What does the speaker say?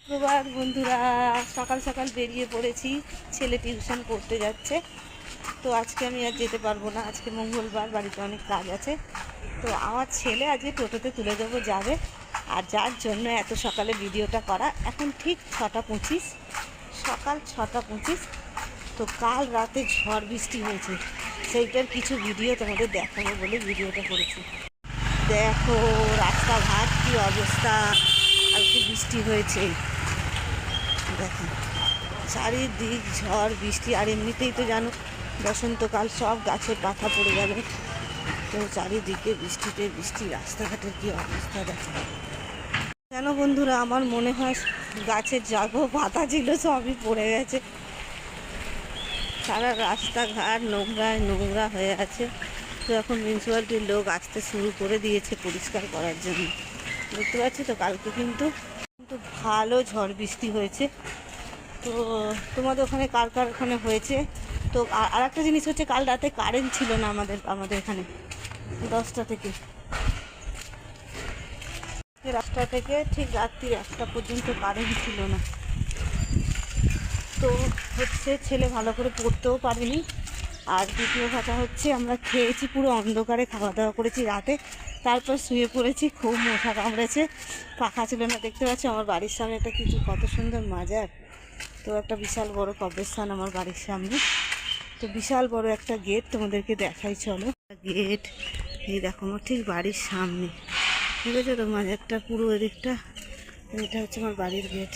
সুপ্রভাত বন্ধুরা, সকাল সকাল বেরিয়ে পড়েছি। ছেলে টিউশন করতে যাচ্ছে। তো আজকে আমি আর যেতে পারবো না, আজকে মঙ্গলবার, বাড়িতে অনেক কাজ আছে। তো আমার ছেলে আজকে টোটোতে তুলে দেবো যাবে, আর যার জন্য এত সকালে ভিডিওটা করা। এখন ঠিক 6:25, সকাল 6:25। তো কাল রাতে ঝড় বৃষ্টি হয়েছে, সেইটার কিছু ভিডিও তোমাদের দেখাবো বলে ভিডিওটা করেছি। দেখো রাস্তাঘাট কী অবস্থা, আর কি বৃষ্টি হয়েছে দেখো, চারিদিক ঝড় বৃষ্টি। আর এমনিতেই তো জানো বসন্তকাল, সব গাছের পাতা পড়ে যাবে। তো চারিদিকে বৃষ্টিতে বৃষ্টি, রাস্তাঘাটের কী অবস্থা দেখো। কেন বন্ধুরা, আমার মনে হয় গাছের যাগো পাতা ছিল সবই পড়ে গেছে। সারা রাস্তাঘাট নোংরায় নোংরা হয়ে আছে। তো এখন মিউনিসিপ্যালিটির লোক আসতে শুরু করে দিয়েছে পরিষ্কার করার জন্য। দেখতে পাচ্ছি তো কালকে কিন্তু ভালো ঝড় বৃষ্টি হয়েছে। তো তোমাদের ওখানে কার কার ওখানে হয়েছে? তো আর একটা জিনিস হচ্ছে, কাল রাতে কারেন্ট ছিল না আমাদের এখানে 10টা থেকে, ঠিক রাত্রি 1টা পর্যন্ত কারেন্ট ছিল না। তো হচ্ছে ছেলে ভালো করে পড়তেও পারেনি। আর দ্বিতীয় কথা হচ্ছে, আমরা খেয়েছি পুরো অন্ধকারে, খাওয়া দাওয়া করেছি রাতে, তারপর শুয়ে পড়েছি। খুব মশা কামড়েছে, পাখা ছিল না। দেখতে পাচ্ছি আমার বাড়ির সামনে একটা কিছু কত সুন্দর মাজার। তো একটা বিশাল বড় কবরস্থান আমার বাড়ির সামনে। তো বিশাল বড় একটা গেট, তোমাদেরকে দেখাই চলো। গেট এই দেখো আমার ঠিক বাড়ির সামনে, ঠিক আছে? তো মাজারটা পুরো এদিকটা, এটা হচ্ছে আমার বাড়ির গেট।